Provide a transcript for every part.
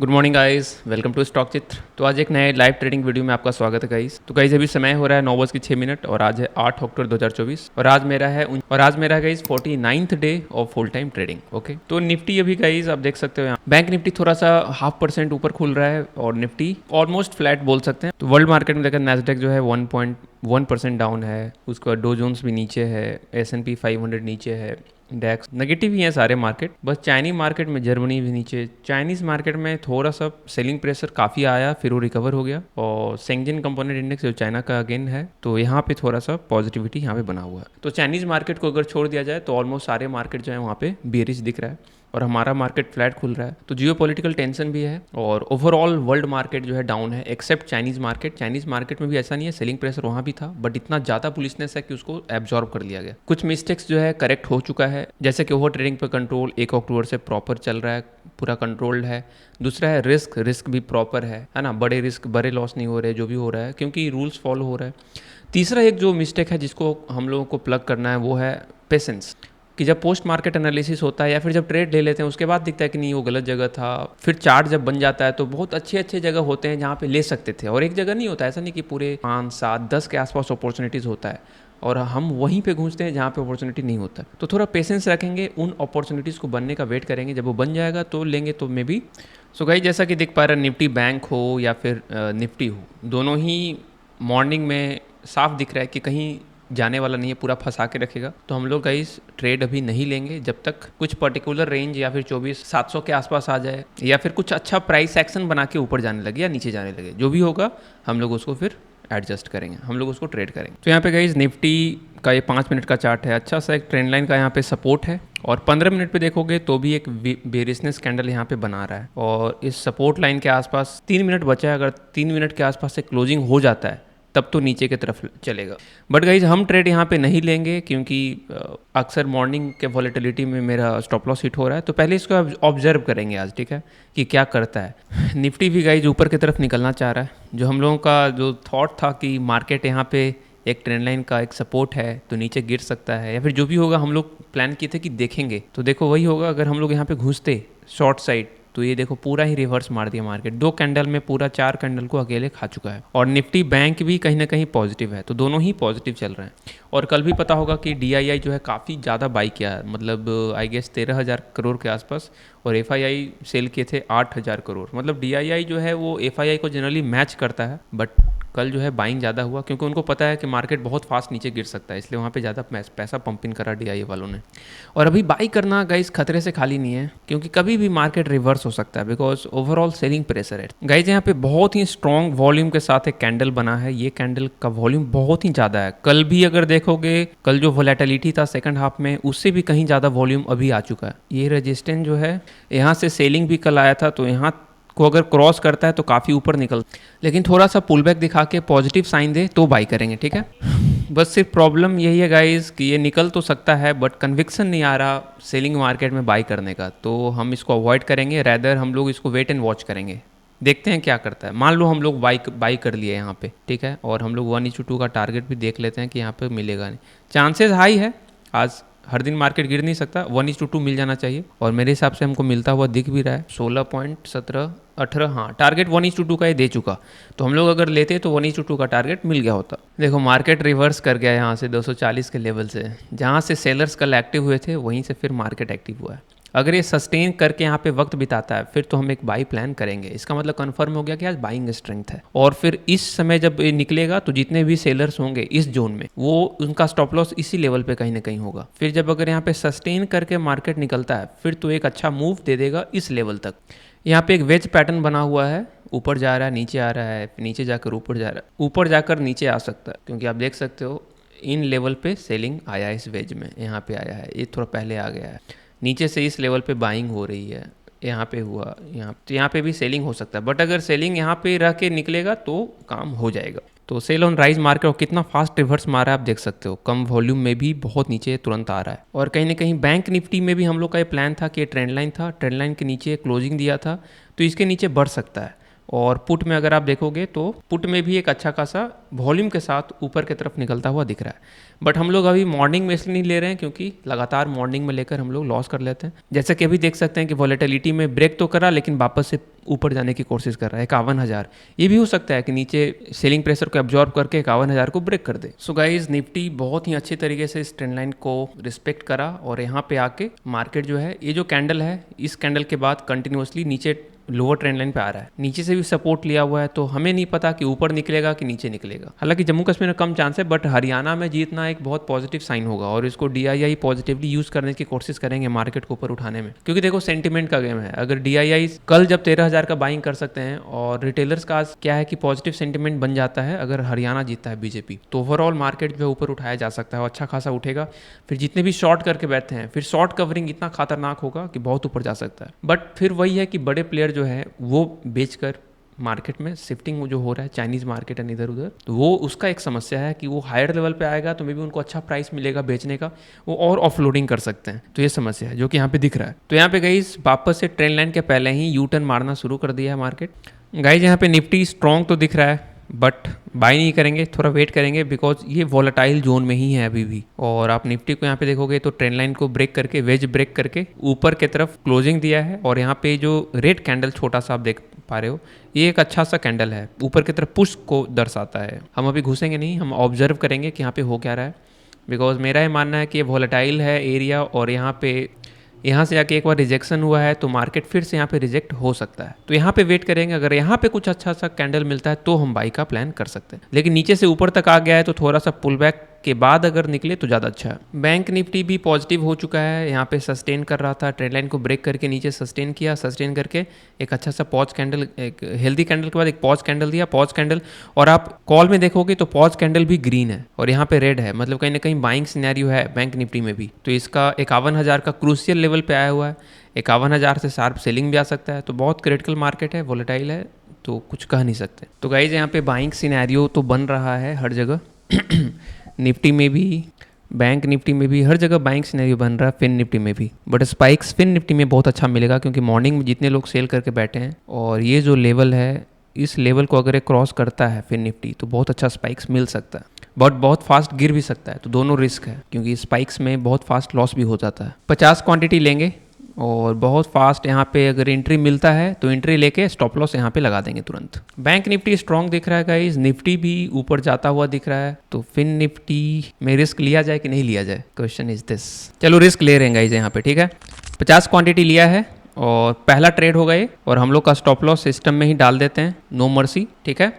Good morning guys, welcome to stock Chitra. तो आज एक नए लाइव ट्रेडिंग वीडियो में आपका स्वागत है गाइस। तो गाइस अभी समय हो रहा है 9:06 और आज है 8 अक्टूबर 2024 और आज मेरा है guys 49th day of full time trading. Okay, तो निफ्टी अभी गाइस आप देख सकते हो यहाँ बैंक निफ्टी थोड़ा सा 0.5% ऊपर खुल रहा है और निफ्टी ऑलमोस्ट फ्लैट बोल सकते हैं। तो वर्ल्ड मार्केट में देखा नैस्डैक जो है 1.1% डाउन है, उसका डो जोन्स भी नीचे है, S&P 500 नीचे है, डैक्स नेगेटिव ही है सारे मार्केट। बस चाइनीज मार्केट में जर्मनी भी नीचे। चाइनीज मार्केट में थोड़ा सा सेलिंग प्रेशर काफ़ी आया, फिर वो रिकवर हो गया और शेंगजन कंपोनेंट इंडेक्स जो चाइना का अगेन है, तो यहाँ पे थोड़ा सा पॉजिटिविटी यहाँ पे बना हुआ है। तो चाइनीज मार्केट को अगर छोड़ दिया जाए तो ऑलमोस्ट सारे मार्केट जो है वहाँ पे बेरिश दिख रहा है और हमारा मार्केट फ्लैट खुल रहा है। तो जियो पॉलिटिकल टेंशन भी है और ओवरऑल वर्ल्ड मार्केट जो है डाउन है except Chinese market. Chinese market में भी ऐसा नहीं है, सेलिंग प्रेशर वहाँ भी था बट इतना ज़्यादा बुलिशनेस है कि उसको एब्जॉर्ब कर लिया गया। कुछ मिस्टेक्स जो है करेक्ट हो चुका है, जैसे कि ओवर ट्रेडिंग पर कंट्रोल 1 अक्टूबर से प्रॉपर चल रहा है, पूरा कंट्रोल्ड है। दूसरा है रिस्क भी प्रॉपर है ना, बड़े रिस्क बड़े लॉस नहीं हो रहे, जो भी हो रहा है क्योंकि रूल्स फॉलो हो रहा है। तीसरा एक जो मिस्टेक है जिसको हम लोगों को प्लग करना है वो है पेशेंस, कि जब पोस्ट मार्केट एनालिसिस होता है या फिर जब ट्रेड ले लेते हैं उसके बाद दिखता है कि नहीं वो गलत जगह था। फिर चार्ट जब बन जाता है तो बहुत अच्छे अच्छे जगह होते हैं जहाँ पे ले सकते थे और एक जगह नहीं होता, ऐसा नहीं कि पूरे 5 7 10 के आसपास अपॉर्चुनिटीज़ होता है और हम वहीं पे घूमते हैं जहाँ पे अपॉर्चुनिटी नहीं होता। तो थोड़ा पेशेंस रखेंगे, उन अपॉर्चुनिटीज़ को बनने का वेट करेंगे, जब वो बन जाएगा तो लेंगे तो मे बी। सो गाइस जैसा कि दिख पा रहा है निफ्टी बैंक हो या फिर निफ्टी हो, दोनों ही मॉर्निंग में साफ दिख रहा है कि कहीं जाने वाला नहीं है, पूरा फंसा के रखेगा। तो हम लोग गाइस ट्रेड अभी नहीं लेंगे जब तक कुछ पर्टिकुलर रेंज या फिर 24,700 के आसपास आ जाए या फिर कुछ अच्छा प्राइस एक्शन बना के ऊपर जाने लगे या नीचे जाने लगे। जो भी होगा हम लोग उसको फिर एडजस्ट करेंगे, हम लोग उसको ट्रेड करेंगे। तो यहाँ पे गाइस निफ्टी का ये 5 मिनट का चार्ट है, अच्छा सा एक ट्रेंड लाइन का यहाँ पे सपोर्ट है और 15 मिनट पे देखोगे तो भी एक बेरिशनेस कैंडल यहाँ पे बना रहा है और इस सपोर्ट लाइन के आसपास 3 मिनट बचा है। अगर 3 मिनट के आसपास से क्लोजिंग हो जाता है तब तो नीचे की तरफ चलेगा। बट गाइज हम ट्रेड यहाँ पे नहीं लेंगे क्योंकि अक्सर मॉर्निंग के वॉलेटिलिटी में मेरा स्टॉप लॉस हिट हो रहा है, तो पहले इसको ऑब्जर्व करेंगे आज, ठीक है, कि क्या करता है। निफ्टी भी गाइज ऊपर की तरफ निकलना चाह रहा है। जो हम लोगों का जो थॉट था कि मार्केट यहाँ पे एक ट्रेंड लाइन का एक सपोर्ट है तो नीचे गिर सकता है या फिर जो भी होगा, हम लोग प्लान किए थे कि देखेंगे तो देखो वही होगा। अगर हम लोग यहाँ पे घुसते शॉर्ट साइड तो ये देखो पूरा ही रिवर्स मार दिया मार्केट, 2 कैंडल में पूरा 4 कैंडल को अकेले खा चुका है। और निफ्टी बैंक भी कहीं ना कहीं पॉजिटिव है, तो दोनों ही पॉजिटिव चल रहे हैं। और कल भी पता होगा कि DII जो है काफ़ी ज़्यादा बाई किया है, मतलब आई गेस 13,000 करोड़ के आसपास और FII सेल किए थे 8,000 करोड़। मतलब DII जो है वो FII को जनरली मैच करता है बट कल जो है बाइंग ज़्यादा हुआ क्योंकि उनको पता है कि मार्केट बहुत फास्ट नीचे गिर सकता है, इसलिए वहाँ पे ज़्यादा पैसा पंपिंग करा DII वालों ने। और अभी बाई करना गाइस खतरे से खाली नहीं है क्योंकि कभी भी मार्केट रिवर्स हो सकता है बिकॉज ओवरऑल सेलिंग प्रेशर है। गाइस यहाँ पे बहुत ही स्ट्रॉन्ग वॉल्यूम के साथ एक कैंडल बना है, ये कैंडल का वॉल्यूम बहुत ही ज़्यादा है। कल भी अगर देखोगे, कल जो वोलेटिलिटी था सेकंड हाफ में उससे भी कहीं ज़्यादा वॉल्यूम अभी आ चुका है। ये रेजिस्टेंस जो है यहाँ से सेलिंग भी कल आया था, तो यहाँ को अगर क्रॉस करता है तो काफ़ी ऊपर निकल, लेकिन थोड़ा सा पुल बैक दिखा के पॉजिटिव साइन दे तो बाई करेंगे, ठीक है। बस सिर्फ प्रॉब्लम यही है गाइस कि ये निकल तो सकता है बट कन्विक्शन नहीं आ रहा सेलिंग मार्केट में बाई करने का, तो हम इसको अवॉइड करेंगे। रैदर हम लोग इसको वेट एंड वॉच करेंगे, देखते हैं क्या करता है। मान लो हम लोग बाई कर लिए यहाँ पे, ठीक है, और हम लोग 1:2 का टारगेट भी देख लेते हैं कि यहाँ पे मिलेगा नहीं, चांसेस हाई है। आज हर दिन मार्केट गिर नहीं सकता, 1:2 मिल जाना चाहिए और मेरे हिसाब से हमको मिलता हुआ दिख भी रहा है। 16.1718, हाँ टारगेट 1:2 का ये दे चुका, तो हम लोग अगर लेते तो 1:2 का टारगेट मिल गया होता। देखो मार्केट रिवर्स कर गया यहाँ से 240 के लेवल से, जहाँ से सेलर्स कल एक्टिव हुए थे वहीं से फिर मार्केट एक्टिव हुआ है। अगर ये सस्टेन करके यहाँ पे वक्त बिताता है फिर तो हम एक बाई प्लान करेंगे, इसका मतलब कंफर्म हो गया कि आज बाइंग स्ट्रेंथ है। और फिर इस समय जब ये निकलेगा तो जितने भी सेलर्स होंगे इस जोन में वो उनका स्टॉप लॉस इसी लेवल पे कहीं ना कहीं होगा। फिर जब अगर यहाँ पे सस्टेन करके मार्केट निकलता है फिर तो एक अच्छा मूव दे देगा इस लेवल तक। यहाँ पे एक वेज पैटर्न बना हुआ है, ऊपर जा रहा है नीचे आ रहा है, नीचे जाकर ऊपर जा रहा है, ऊपर जाकर नीचे आ सकता है क्योंकि आप देख सकते हो इन लेवल पे सेलिंग आया है, इस वेज में यहाँ पे आया है, ये थोड़ा पहले आ गया है, नीचे से इस लेवल पे बाइंग हो रही है, यहाँ पे हुआ, यहाँ तो यहाँ पे भी सेलिंग हो सकता है बट अगर सेलिंग यहाँ पे रह के निकलेगा तो काम हो जाएगा। तो सेल ऑन राइज मार्केट और कितना फास्ट रिवर्स मारा है आप देख सकते हो, कम वॉल्यूम में भी बहुत नीचे तुरंत आ रहा है। और कहीं ना कहीं बैंक निफ्टी में भी हम लोग का ये प्लान था कि ये ट्रेंड लाइन था, ट्रेंड लाइन के नीचे क्लोजिंग दिया था तो इसके नीचे बढ़ सकता है और पुट में अगर आप देखोगे तो पुट में भी एक अच्छा खासा वॉल्यूम के साथ ऊपर की तरफ निकलता हुआ दिख रहा है। बट हम लोग अभी मॉर्निंग में इसलिए नहीं ले रहे हैं क्योंकि लगातार मॉर्निंग में लेकर हम लोग लॉस कर लेते हैं। जैसे कि अभी देख सकते हैं कि वॉलेटिलिटी में ब्रेक तो करा लेकिन वापस से ऊपर जाने की कोशिश कर रहा है 51,000। ये भी हो सकता है कि नीचे सेलिंग प्रेशर को एब्जॉर्ब करके 51,000 को ब्रेक कर दे। सो गाइस निफ्टी बहुत ही अच्छे तरीके से इस ट्रेंड लाइन को रिस्पेक्ट करा और यहाँ पे आके मार्केट जो है ये जो कैंडल है इस कैंडल के बाद कंटिन्यूसली नीचे लोअर ट्रेंड लाइन पे आ रहा है। नीचे से भी सपोर्ट लिया हुआ है तो हमें नहीं पता कि ऊपर निकलेगा कि नीचे निकलेगा। हालांकि जम्मू कश्मीर में कम चांस है बट हरियाणा में जीतना एक बहुत पॉजिटिव साइन होगा और इसको डीआईआई पॉजिटिवली यूज करने की कोशिश करेंगे मार्केट को ऊपर उठाने में, क्योंकि देखो सेंटिमेंट का गेम है। अगर डीआईआई कल जब 13,000 का बाइंग कर सकते हैं और रिटेलर्स का आज क्या है कि पॉजिटिव सेंटिमेंट बन जाता है अगर हरियाणा जीतता है बीजेपी, तो ओवरऑल मार्केट जो है ऊपर उठाया जा सकता है और अच्छा खासा उठेगा। फिर जितने भी शॉर्ट करके बैठे हैं फिर शॉर्ट कवरिंग इतना खतरनाक होगा कि बहुत ऊपर जा सकता है। बट फिर वही है कि बड़े प्लेयर जो है वो बेचकर मार्केट में शिफ्टिंग जो हो रहा है चाइनीज मार्केट है इधर उधर, तो वो उसका एक समस्या है कि वो हायर लेवल पे आएगा तो मे भी उनको अच्छा प्राइस मिलेगा बेचने का, वो और ऑफलोडिंग कर सकते हैं। तो ये समस्या है जो कि यहाँ पे दिख रहा है। तो यहाँ पे गाइस वापस से ट्रेंड लाइन के पहले ही यू टर्न मारना शुरू कर दिया है मार्केट। गाइस यहाँ पे निफ्टी स्ट्रॉन्ग तो दिख रहा है बट बाय नहीं करेंगे, थोड़ा वेट करेंगे बिकॉज ये वॉलेटाइल जोन में ही है अभी भी। और आप निफ्टी को यहाँ पे देखोगे तो ट्रेंड लाइन को ब्रेक करके वेज ब्रेक करके ऊपर की तरफ क्लोजिंग दिया है और यहाँ पे जो रेड कैंडल छोटा सा आप देख पा रहे हो ये एक अच्छा सा कैंडल है, ऊपर की तरफ पुश को दर्शाता है। हम अभी घुसेंगे नहीं, हम ऑब्जर्व करेंगे कि यहाँ पे हो क्या रहा है बिकॉज मेरा ये मानना है कि ये वॉलेटाइल है एरिया और यहाँ से जाके एक बार रिजेक्शन हुआ है तो मार्केट फिर से यहाँ पे रिजेक्ट हो सकता है। तो यहाँ पे वेट करेंगे, अगर यहाँ पे कुछ अच्छा सा कैंडल मिलता है तो हम बाई का प्लान कर सकते हैं। लेकिन नीचे से ऊपर तक आ गया है तो थोड़ा सा पुल बैक के बाद अगर निकले तो ज़्यादा अच्छा है। बैंक निफ्टी भी पॉजिटिव हो चुका है, यहाँ पे सस्टेन कर रहा था, ट्रेंड लाइन को ब्रेक करके नीचे सस्टेन किया, सस्टेन करके एक अच्छा सा पॉज कैंडल, एक हेल्दी कैंडल के बाद एक पॉज कैंडल दिया, पॉज कैंडल। और आप कॉल में देखोगे तो पॉज कैंडल भी ग्रीन है और यहाँ पे रेड है, मतलब कहीं ना कहीं बाइंग सिनेरियो है बैंक निफ्टी में भी। तो इसका 51,000 का क्रूशियल लेवल पे आया हुआ है, 51,000 से शार्प सेलिंग भी आ सकता है। तो बहुत क्रिटिकल मार्केट है, वोलेटाइल है, तो कुछ कह नहीं सकते। तो गाइज यहाँ पे बाइंग सिनेरियो तो बन रहा है हर जगह निफ्टी में भी, बैंक निफ्टी में भी, हर जगह बाइंग सिनेरियो बन रहा है, फिन निफ्टी में भी। बट स्पाइक्स फिन निफ्टी में बहुत अच्छा मिलेगा क्योंकि मॉर्निंग में जितने लोग सेल करके बैठे हैं और ये जो लेवल है इस लेवल को अगर ये क्रॉस करता है फिन निफ्टी तो बहुत अच्छा स्पाइक्स मिल सकता है, बट बहुत फास्ट गिर भी सकता है। तो दोनों रिस्क है क्योंकि स्पाइक्स में बहुत फास्ट लॉस भी हो जाता है। 50 क्वांटिटी लेंगे और बहुत फास्ट यहाँ पे अगर एंट्री मिलता है तो एंट्री लेके स्टॉप लॉस यहाँ पे लगा देंगे तुरंत। बैंक निफ्टी स्ट्रॉन्ग दिख रहा है गाइस, निफ्टी भी ऊपर जाता हुआ दिख रहा है। तो फिन निफ्टी में रिस्क लिया जाए कि नहीं लिया जाए, क्वेश्चन इज दिस। चलो रिस्क ले रहे हैं गाइस यहाँ पे, ठीक है। 50 क्वांटिटी लिया है और पहला ट्रेड हो गए और हम लोग का स्टॉप लॉस सिस्टम में ही डाल देते हैं, नो मर्सी, ठीक है।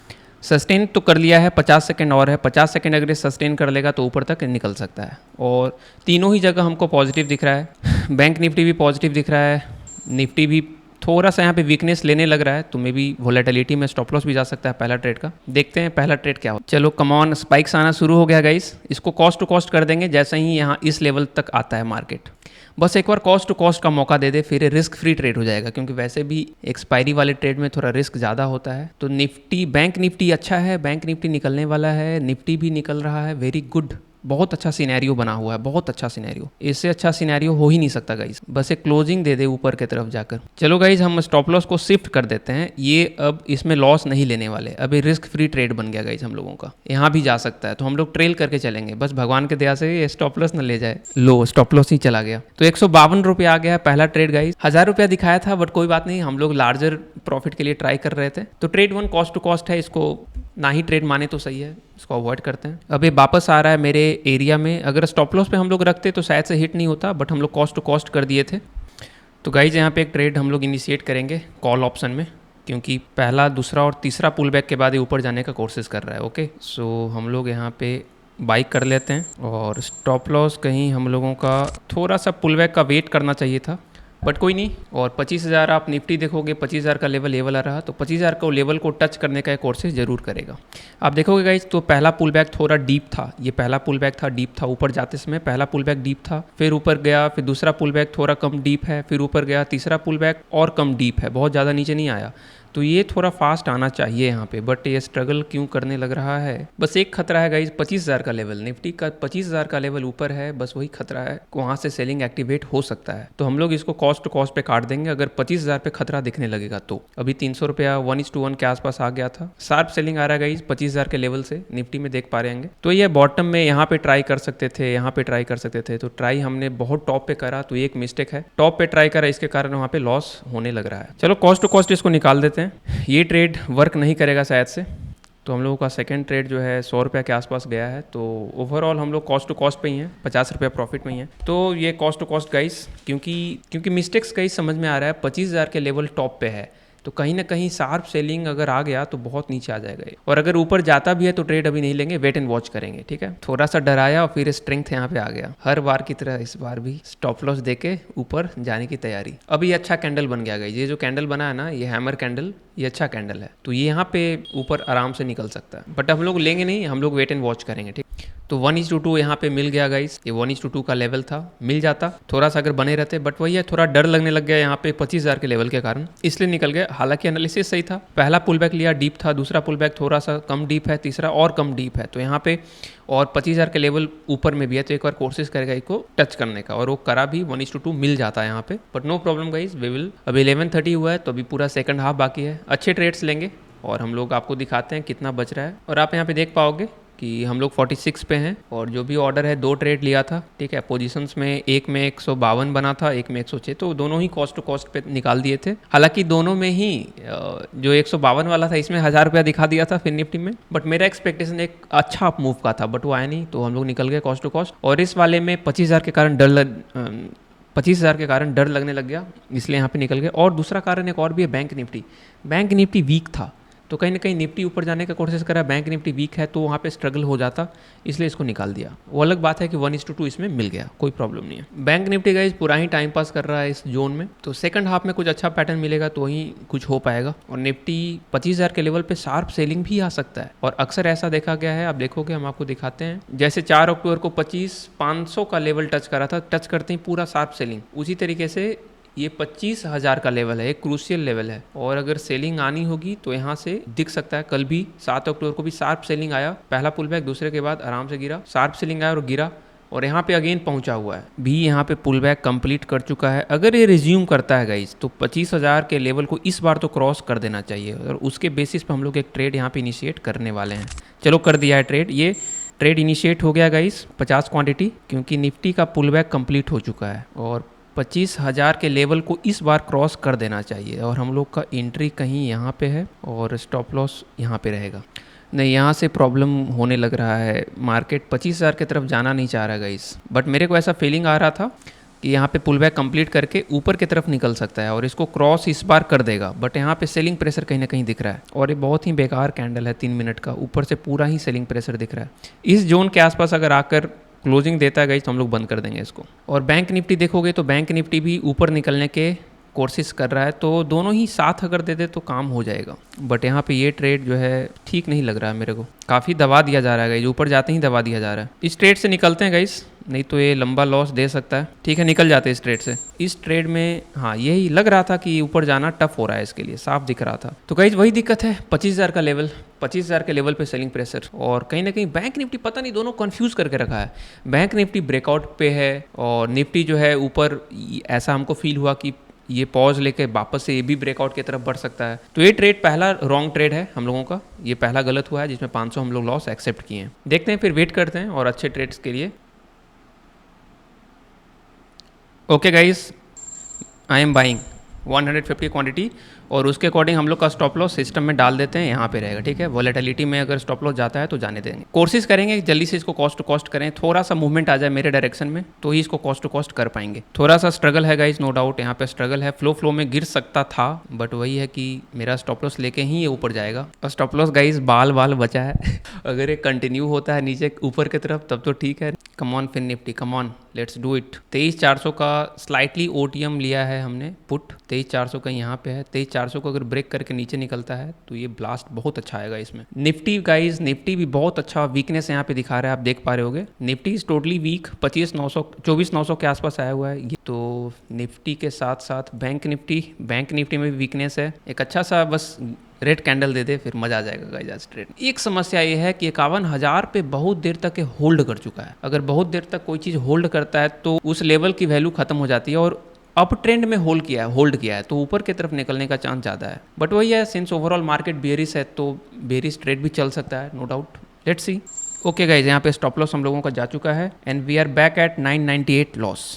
सस्टेन तो कर लिया है, 50 सेकंड और है, 50 सेकंड अगर ये सस्टेन कर लेगा तो ऊपर तक निकल सकता है। और तीनों ही जगह हमको पॉजिटिव दिख रहा है, बैंक निफ्टी भी पॉजिटिव दिख रहा है, निफ्टी भी थोड़ा सा यहाँ पे वीकनेस लेने लग रहा है, तो मे बी वोलेटिलिटी में स्टॉप लॉस भी जा सकता है पहला ट्रेड का। देखते हैं पहला ट्रेड क्या हो। चलो कमॉन, स्पाइक्स आना शुरू हो गया गाइस, इसको कॉस्ट टू कॉस्ट कर देंगे जैसे ही यहाँ इस लेवल तक आता है मार्केट। बस एक बार कॉस्ट टू कॉस्ट का मौका दे दे, फिर रिस्क फ्री ट्रेड हो जाएगा क्योंकि वैसे भी एक्सपायरी वाले ट्रेड में थोड़ा रिस्क ज़्यादा होता है। तो निफ्टी, बैंक निफ्टी अच्छा है, बैंक निफ्टी निकलने वाला है, निफ्टी भी निकल रहा है, वेरी गुड, बहुत अच्छा सिनेरियो बना हुआ है, बहुत अच्छा सिनेरियो, इससे अच्छा सिनेरियो हो ही नहीं सकता गाइज। बस एक क्लोजिंग दे दे ऊपर की तरफ जाकर। चलो गाइज हम स्टॉप लॉस को शिफ्ट कर देते हैं, ये अब इसमें लॉस नहीं लेने वाले, अभी रिस्क फ्री ट्रेड बन गया गाइज हम लोगों का। यहाँ भी जा सकता है तो हम लोग ट्रेल करके चलेंगे, बस भगवान के दया से ये स्टॉप लॉस न ले जाए। लो, स्टॉप लॉस ही चला गया। तो 152 रुपये आ गया पहला ट्रेड गाइज। 1000 रुपया दिखाया था बट कोई बात नहीं, हम लोग लार्जर प्रॉफिट के लिए ट्राई कर रहे थे। तो ट्रेड 1 कॉस्ट टू कॉस्ट है, इसको ना ही ट्रेड माने तो सही है, इसको अवॉइड करते हैं। अब ये वापस आ रहा है मेरे एरिया में, अगर स्टॉप लॉस पे हम लोग रखते तो शायद से हिट नहीं होता, बट हम लोग कॉस्ट टू कॉस्ट कर दिए थे। तो गाइज यहाँ पे एक ट्रेड हम लोग इनिशिएट करेंगे कॉल ऑप्शन में, क्योंकि पहला, दूसरा और तीसरा पुल बैक के बाद ये ऊपर जाने का कोशिश कर रहा है। ओके, सो हम लोग यहाँ पे बाइक कर लेते हैं और स्टॉप लॉस कहीं हम लोगों का थोड़ा सा पुल बैक का वेट करना चाहिए था, बट कोई नहीं। और 25,000 आप निफ्टी देखोगे, 25,000 का लेवल ये वाला रहा, तो 25,000 को लेवल को टच करने का एक कोशिश जरूर करेगा। आप देखोगे गाइज तो पहला पुल बैक थोड़ा डीप था, ये पहला पुल बैक था, डीप था, ऊपर जाते समय पहला पुल बैक डीप था, फिर ऊपर गया, फिर दूसरा पुल बैक थोड़ा कम डीप है, फिर ऊपर गया, तीसरा पुल बैक और कम डीप है, बहुत ज़्यादा नीचे नहीं आया। तो ये थोड़ा फास्ट आना चाहिए यहाँ पे, बट ये स्ट्रगल क्यों करने लग रहा है। बस एक खतरा है गाइज, 25,000 का लेवल, निफ्टी का 25,000 का लेवल ऊपर है, बस वही खतरा है, वहाँ से सेलिंग एक्टिवेट हो सकता है। तो हम लोग इसको कॉस्ट टू कॉस्ट पे काट देंगे अगर 25,000 पे खतरा दिखने लगेगा तो। अभी 300 रुपया 1:1 के आसपास आ गया था, शार्प सेलिंग आ रहा है गाइज 25,000 के लेवल से, निफ्टी में देख पा रहे हैं। तो ये बॉटम में यहाँ पे ट्राई कर सकते थे, यहाँ पे ट्राई कर सकते थे, तो ट्राई हमने बहुत टॉप पे करा, तो एक मिस्टेक है, टॉप पे ट्राई करा, इसके कारण वहाँ पे लॉस होने लग रहा है। चलो कॉस्ट टू कॉस्ट इसको निकाल देते हैं, ये ट्रेड वर्क नहीं करेगा शायद से। तो हम लोगों का सेकंड ट्रेड जो है 100 रुपये के आसपास गया है, तो ओवरऑल हम लोग कॉस्ट टू कॉस्ट पे ही हैं, 50 रुपये प्रॉफिट में ही है। तो ये कॉस्ट टू कॉस्ट गाइस, क्योंकि मिस्टेक्स गाइस समझ में आ रहा है, 25,000 के लेवल टॉप पे है, तो कहीं ना कहीं शार्प सेलिंग अगर आ गया तो बहुत नीचे आ जाएगा ये। और अगर ऊपर जाता भी है तो ट्रेड अभी नहीं लेंगे, वेट एंड वॉच करेंगे, ठीक है। थोड़ा सा डराया और फिर स्ट्रेंथ यहाँ पे आ गया, हर बार की तरह इस बार भी स्टॉप लॉस देके ऊपर जाने की तैयारी। अब ये अच्छा कैंडल बन गया गाइस, ये जो कैंडल बना है ना, ये हैमर कैंडल, ये अच्छा कैंडल है, तो ये यहाँ पे ऊपर आराम से निकल सकता है, बट हम लोग लेंगे नहीं, हम लोग वेट एंड वॉच करेंगे, ठीक। तो 1:2 यहाँ पे मिल गया गाइस, ये 1:2 का लेवल था, मिल जाता थोड़ा सा अगर बने रहते, बट वही है, थोड़ा डर लगने लग गया यहाँ पे 25,000 के लेवल के कारण, इसलिए निकल गया। हालांकि एनालिसिस सही था, पहला पुल बैक लिया डीप था, दूसरा पुल बैक थोड़ा सा कम डीप है, तीसरा और कम डीप है, तो यहाँ पे और 25,000 के लेवल ऊपर में भी है, तो एक बार कोशिश करेगा इसको टच करने का, और वो करा भी, 1:2 मिल जाता है यहाँ पे, but no problem guys, we will. अभी 11:30 हुआ है, तो अभी पूरा सेकंड हाफ बाकी है, अच्छे ट्रेड्स लेंगे और हम लोग आपको दिखाते हैं कितना बच रहा है। और आप यहाँ पे देख पाओगे कि हम लोग 46 पे हैं, और जो भी ऑर्डर है 2 ट्रेड लिया था, ठीक है। पोजीशंस में एक में 152 बना था, एक में 106, तो दोनों ही कॉस्ट टू कॉस्ट पे निकाल दिए थे। हालांकि दोनों में ही जो 152 वाला था इसमें 1,000 रुपया दिखा दिया था फिर निफ्टी में, बट मेरा एक्सपेक्टेशन एक अच्छा अप मूव का था, बट वो आया नहीं, तो हम लोग निकल गए कॉस्ट टू कॉस्ट। और इस वाले में 25,000 के कारण 25,000 के कारण डर लगने लग गया, इसलिए यहाँ पे निकल गए। और दूसरा कारण एक और भी है, बैंक निफ्टी वीक था, तो कहीं ना कहीं निफ्टी ऊपर जाने का कोशिश करा, बैंक निफ्टी वीक है, तो वहाँ पे स्ट्रगल हो जाता, इसलिए इसको निकाल दिया। वो अलग बात है कि 1:2 इसमें मिल गया, कोई प्रॉब्लम नहीं है। बैंक निफ्टी गाइस पूरा ही टाइम पास कर रहा है इस जोन में, तो सेकंड हाफ में कुछ अच्छा पैटर्न मिलेगा तो ही कुछ हो पाएगा। और निफ्टी 25,000 के लेवल पे शार्प सेलिंग भी आ सकता है, और अक्सर ऐसा देखा गया है, आप देखोगे हम आपको दिखाते हैं, जैसे 4 अक्टूबर को 25,500 का लेवल टच करा था, टच करते ही पूरा शार्प सेलिंग, उसी तरीके से ये 25,000 का लेवल है, एक क्रूशियल लेवल है, और अगर सेलिंग आनी होगी तो यहाँ से दिख सकता है। कल भी 7 अक्टूबर को भी शार्प सेलिंग आया, पहला पुल बैक दूसरे के बाद आराम से गिरा, शार्प सेलिंग आया और गिरा, और यहाँ पे अगेन पहुंचा हुआ है, भी यहाँ पे पुल बैक कंप्लीट कर चुका है। अगर ये रिज्यूम करता है गाइस, तो 25,000 के लेवल को इस बार तो क्रॉस कर देना चाहिए, और उसके बेसिस पे हम लोग एक ट्रेड यहाँ पे इनिशिएट करने वाले हैं। चलो कर दिया है ट्रेड, ये ट्रेड इनिशिएट हो गया गाइस, 50 क्वांटिटी, क्योंकि निफ्टी का पुल बैक कंप्लीट हो चुका है, और 25,000 के लेवल को इस बार क्रॉस कर देना चाहिए। और हम लोग का एंट्री कहीं यहाँ पे है, और स्टॉप लॉस यहाँ पे रहेगा। नहीं, यहाँ से प्रॉब्लम होने लग रहा है, मार्केट 25,000 की तरफ जाना नहीं चाह रहा गाइस, बट मेरे को ऐसा फीलिंग आ रहा था कि यहाँ पे पुल बैक कंप्लीट करके ऊपर की तरफ निकल सकता है, और इसको क्रॉस इस बार कर देगा, बट यहाँ पे सेलिंग प्रेशर कहीं ना कहीं दिख रहा है, और ये बहुत ही बेकार कैंडल है 3 मिनट का, ऊपर से पूरा ही सेलिंग प्रेशर दिख रहा है। इस जोन के आसपास अगर आकर क्लोजिंग देता है गाइस, तो हम लोग बंद कर देंगे इसको। और बैंक निफ्टी देखोगे तो बैंक निफ्टी भी ऊपर निकलने के कोशिश कर रहा है, तो दोनों ही साथ अगर दे दे तो काम हो जाएगा, बट यहाँ पे ये ट्रेड जो है ठीक नहीं लग रहा है मेरे को, काफ़ी दबा दिया जा रहा है गाइस, ऊपर जाते ही दबा दिया जा रहा है। इस ट्रेड से निकलते हैं गाइस, नहीं तो ये लंबा लॉस दे सकता है, ठीक है, निकल जाते हैं इस ट्रेड से। इस ट्रेड में हाँ यही लग रहा था कि ऊपर जाना टफ हो रहा है इसके लिए, साफ दिख रहा था। तो गाइस वही दिक्कत है, 25,000 का लेवल, 25,000 के लेवल पे सेलिंग प्रेशर, और कहीं ना कहीं बैंक निफ्टी पता नहीं दोनों कंफ्यूज करके रखा है। बैंक निफ्टी ब्रेकआउट पे है, और निफ्टी जो है ऊपर, ऐसा हमको फील हुआ कि ये पॉज लेके वापस से ये भी ब्रेकआउट की तरफ बढ़ सकता है। तो ये ट्रेड पहला रॉन्ग ट्रेड है हम लोगों का, ये पहला गलत हुआ है जिसमें 500 हम लोग लॉस एक्सेप्ट किए हैं। देखते हैं फिर, वेट करते हैं और अच्छे ट्रेड्स के लिए। Okay guys, I am buying 150 quantity, और उसके अकॉर्डिंग हम लोग का स्टॉप लॉस सिस्टम में डाल देते हैं, यहाँ पे रहेगा, ठीक है। वॉलेटिलिटी में अगर स्टॉप लॉस जाता है तो जाने देंगे, कोशिश करेंगे कि जल्दी से इसको कॉस्ट टू कॉस्ट करें, थोड़ा सा मूवमेंट आ जाए मेरे डायरेक्शन में तो ही इसको कॉस्ट टू कॉस्ट कर पाएंगे। थोड़ा सा स्ट्रगल है गाइस, नो डाउट, यहाँ पे स्ट्रगल है, फ्लो में गिर सकता था, बट वही है कि मेरा स्टॉप लॉस लेके ही ये ऊपर जाएगा। और स्टॉप लॉस गाइस बाल बचा है अगर ये कंटिन्यू होता है नीचे ऊपर की तरफ तब तो ठीक है। Come on Fin Nifty, come on, let's do it. 23,400 का स्लाइटली ओटीएम लिया है हमने पुट, 23,400 का यहाँ पे है, 23,400 400 को अगर ब्रेक करके नीचे निकलता है तो ये ब्लास्ट बहुत अच्छा आएगा इसमें। निफ्टी गाइज, निफ्टी भी बहुत अच्छा वीकनेस यहाँ पे दिखा रहा है, आप देख पा रहे होगे। निफ्टी इज टोटली वीक, 24,900 के आसपास आया हुआ है। तो निफ्टी के साथ साथ बैंक निफ्टी में भी वीकनेस है। एक अच्छा सा बस रेड कैंडल दे दे, फिर मजा आ जाएगा गाइस आज ट्रेड। एक समस्या ये है कि 51,000 पे बहुत देर तक ये होल्ड कर चुका है। अगर बहुत देर तक कोई चीज़ होल्ड करता है तो उस लेवल की वैल्यू खत्म हो जाती है, और अप ट्रेंड में होल्ड किया है तो ऊपर की तरफ निकलने का चांस ज़्यादा है। बट वही है, सिंस ओवरऑल मार्केट बेयरिश है तो बेयरिश ट्रेड भी चल सकता है, no doubt. Let's see. Okay guys, यहाँ पे स्टॉप लॉस हम लोगों का जा चुका है and we are back at 998 loss.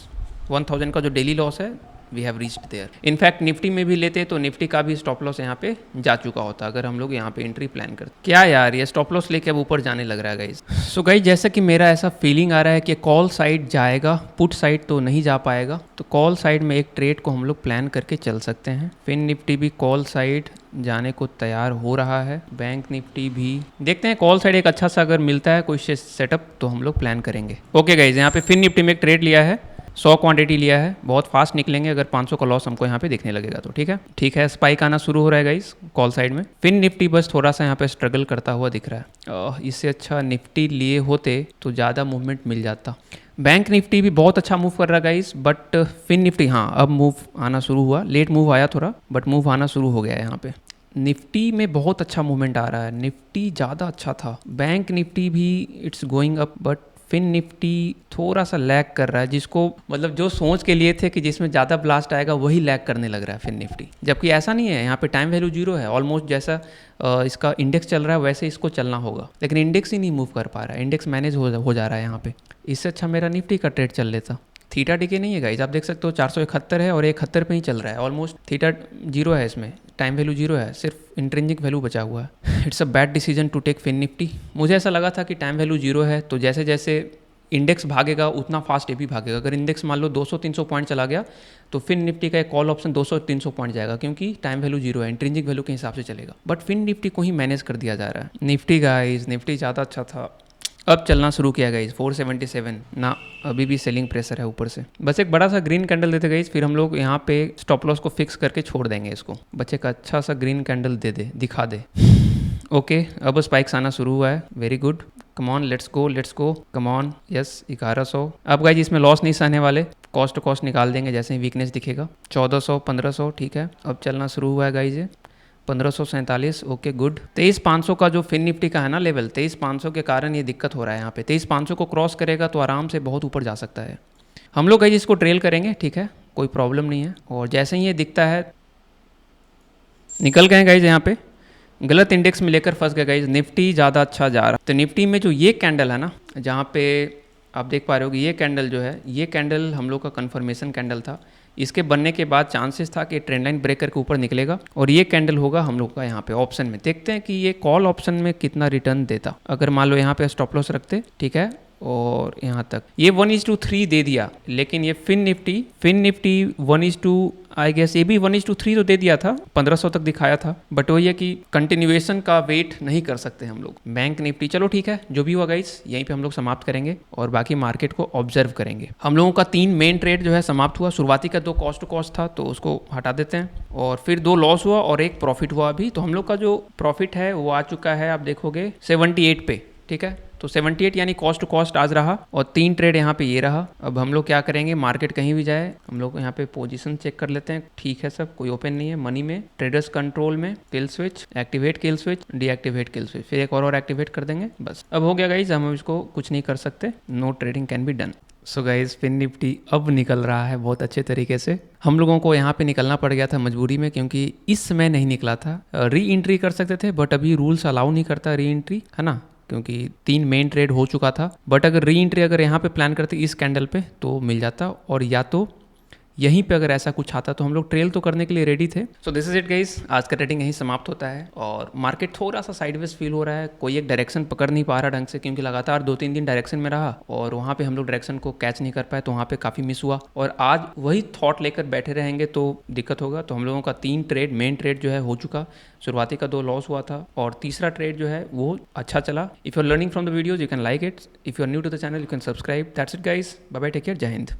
1000 का जो डेली लॉस है we have reached there. In fact Nifty में भी लेते तो निफ्टी का भी स्टॉप लॉस यहाँ पे जा चुका होता अगर हम लोग यहाँ पे एंट्री प्लान करते। क्या यार, ये स्टॉप लॉस लेके अब ऊपर जाने लग रहा है गाइज। सो गाइज, जैसा कि मेरा ऐसा फीलिंग आ रहा है कि कॉल साइड जाएगा, पुट साइड तो नहीं जा पाएगा। तो कॉल साइड में एक ट्रेड को हम लोग प्लान करके चल सकते हैं। फिन निफ्टी भी कॉल साइड जाने को तैयार हो रहा है, बैंक निफ्टी भी देखते हैं। कॉल साइड एक अच्छा सा अगर मिलता है कोई सेटअप तो हम लोग प्लान करेंगे। ओके गाइज, यहाँ पे फिन निफ्टी में एक ट्रेड लिया है, 100 क्वांटिटी लिया है, बहुत फास्ट निकलेंगे अगर 500 का लॉस हमको यहाँ पे देखने लगेगा तो। ठीक है, स्पाइक आना शुरू हो रहा है गाइस कॉल साइड में। फिन निफ्टी बस थोड़ा सा यहाँ पे स्ट्रगल करता हुआ दिख रहा है। इससे अच्छा निफ्टी लिए होते तो ज़्यादा मूवमेंट मिल जाता। बैंक निफ्टी भी बहुत अच्छा मूव कर रहा है गाइस, बट फिन निफ्टी हाँ अब मूव आना शुरू हुआ। लेट मूव आया थोड़ा, बट मूव आना शुरू हो गया है यहाँ पे। निफ्टी में बहुत अच्छा मूवमेंट आ रहा है, निफ्टी ज़्यादा अच्छा था। बैंक निफ्टी भी it's going up, but Fin Nifty थोड़ा सा लैग कर रहा है, जिसको मतलब जो सोच के लिए थे कि जिसमें ज़्यादा ब्लास्ट आएगा वही लैग करने लग रहा है फिन निफ्टी। जबकि ऐसा नहीं है, यहाँ पे टाइम वैल्यू 0 है ऑलमोस्ट। जैसा इसका इंडेक्स चल रहा है वैसे इसको चलना होगा, लेकिन इंडेक्स ही नहीं मूव कर पा रहा है। इंडेक्स मैनेज हो जा रहा है यहाँ पे। इससे अच्छा मेरा निफ्टी का ट्रेड चल लेता। थीटा टिके नहीं है गाइस, आप देख सकते हो 471 है और 71 पे ही चल रहा है ऑलमोस्ट। थीटा 0 है, इसमें टाइम वैल्यू 0 है, सिर्फ इंट्रिंसिक वैल्यू बचा हुआ है। It's a bad decision to take Fin Nifty. मुझे ऐसा लगा था कि टाइम वैल्यू 0 है तो जैसे जैसे इंडेक्स भागेगा उतना फास्ट ये भी भागेगा। अगर इंडेक्स मान लो 200-300 पॉइंट चला गया तो फिन निफ्टी का एक कॉल ऑप्शन 200-300 पॉइंट जाएगा, क्योंकि टाइम वैल्यू 0 है, इंट्रिंसिक वैल्यू के हिसाब से चलेगा। बट फिन निफ्टी को ही मैनेज कर दिया जा रहा है। निफ्टी गाइस, निफ्टी ज़्यादा अच्छा था, अब चलना शुरू किया गाइस 477 ना, अभी भी सेलिंग प्रेशर है ऊपर से। बस एक बड़ा सा ग्रीन कैंडल देते गाइस, फिर हम लोग यहाँ पे स्टॉप लॉस को फिक्स करके छोड़ देंगे इसको। बच्चे का अच्छा सा ग्रीन कैंडल दिखा दे। ओके, अब स्पाइक्स आना शुरू हुआ है, very good. Come on, let's go, come on, yes 1100। अब गाइस इसमें लॉस नहीं सहने वाले, कॉस्ट निकाल देंगे जैसे ही वीकनेस दिखेगा। 1400, 1500, ठीक है। अब चलना शुरू हुआ है गाइस ये 1547। Okay good. 23,500 का जो फिन निफ्टी का है ना लेवल, 23,500 के कारण ये दिक्कत हो रहा है यहाँ पे। 23,500 को क्रॉस करेगा तो आराम से बहुत ऊपर जा सकता है। हम लोग गाइस इसको ट्रेल करेंगे, ठीक है, कोई प्रॉब्लम नहीं है। और जैसे ही ये दिखता है निकल गए गाइस, यहाँ पे गलत इंडेक्स में लेकर फंस गए गाइस। निफ्टी ज़्यादा अच्छा जा रहा है। तो निफ्टी में जो ये कैंडल है ना, जहाँ पे आप देख पा रहे हो कि ये कैंडल जो है, ये कैंडल हम लोग का कंफर्मेशन कैंडल था। इसके बनने के बाद चांसेस था कि ट्रेंड लाइन ब्रेक करके ऊपर निकलेगा और ये कैंडल होगा हम लोग का यहाँ पे ऑप्शन में। देखते हैं कि ये कॉल ऑप्शन में कितना रिटर्न देता। अगर मान लो यहाँ पे स्टॉप लॉस रखते, ठीक है, और यहाँ तक ये 1:3 दे दिया, लेकिन ये फिन निफ्टी 1:, आई गेस ये भी 1:3 तो दे दिया था, 1500 तक दिखाया था। बट वही है कि कंटिन्यूएशन का वेट नहीं कर सकते हम लोग। बैंक निफ्टी चलो ठीक है, जो भी हुआ गाइस यहीं पे हम लोग समाप्त करेंगे और बाकी मार्केट को ऑब्जर्व करेंगे। हम लोगों का 3 मेन ट्रेड जो है समाप्त हुआ। शुरुआती का 2 कॉस्ट टू कॉस्ट था तो उसको हटा देते हैं, और फिर 2 लॉस हुआ और 1 प्रॉफिट हुआ अभी। तो हम लोग का जो प्रॉफिट है वो आ चुका है, आप देखोगे 78 पे, ठीक है। तो 78 यानी कॉस्ट टू कॉस्ट आज रहा, और 3 ट्रेड यहाँ पे ये रहा। अब हम लोग क्या करेंगे, मार्केट कहीं भी जाए हम लोग यहाँ पे पोजीशन चेक कर लेते हैं, ठीक है, सब कोई ओपन नहीं है। मनी में, ट्रेडर्स कंट्रोल में, kill switch, activate kill switch, deactivate kill switch, फिर एक और एक्टिवेट कर देंगे, बस अब हो गया गाइज। हम इसको कुछ नहीं कर सकते, no trading can be done. So guys Fin Nifty अब निकल रहा है बहुत अच्छे तरीके से। हम लोगों को यहाँ पे निकलना पड़ गया था मजबूरी में, क्योंकि इस समय नहीं निकला था। री एंट्री कर सकते थे बट अभी रूल्स अलाउ नहीं करता री एंट्री, है ना, क्योंकि 3 मेन ट्रेड हो चुका था। बट अगर री एंट्री अगर यहाँ पे प्लान करते इस कैंडल पे तो मिल जाता, और या तो यहीं पे अगर ऐसा कुछ आता तो हम लोग ट्रेल तो करने के लिए रेडी थे। So this is it guys, आज का ट्रेडिंग यहीं समाप्त होता है। और मार्केट थोड़ा सा साइडवेज फील हो रहा है, कोई एक डायरेक्शन पकड़ नहीं पा रहा ढंग से, क्योंकि लगातार 2-3 दिन डायरेक्शन में रहा और वहाँ पे हम लोग डायरेक्शन को कैच नहीं कर पाए, तो वहाँ पे काफ़ी मिस हुआ। और आज वही थॉट लेकर बैठे रहेंगे तो दिक्कत होगा। तो हम लोगों का 3 ट्रेड मेन ट्रेड जो है हो चुका। शुरुआती का 2 लॉस हुआ था और तीसरा ट्रेड जो है वो अच्छा चला। If you are learning from the videos you can like it, if you are new to the channel you can subscribe. That's it guys, bye bye, take care, Jai Hind.